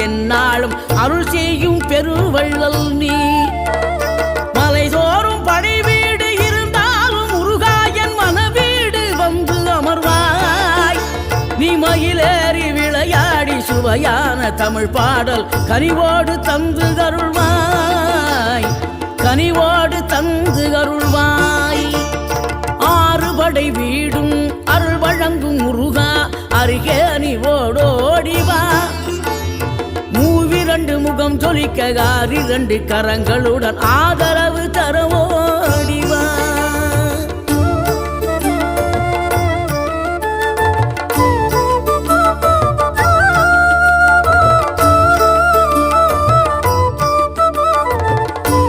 எந்நாளும் அருள் செய்யும் பெருவள்ளல் நீ. மலைதோறும் படை வீடு இருந்தாலும் முருகாயன் மனவீடு வந்து அமர்வாய். நீ மயிலேறி விளையாடி சுவையான தமிழ் பாடல் கனிவோடு தந்து அருள்வாய், கனிவோடு தந்து அருள்வாய். ஆறுபடை வீடும் அருள் வழங்கும் முருகா அருகே நீ ஓடோடிவா. மூவிரண்டு முகம் ஜொலிக்க 6 கரங்களுடன் ஆதர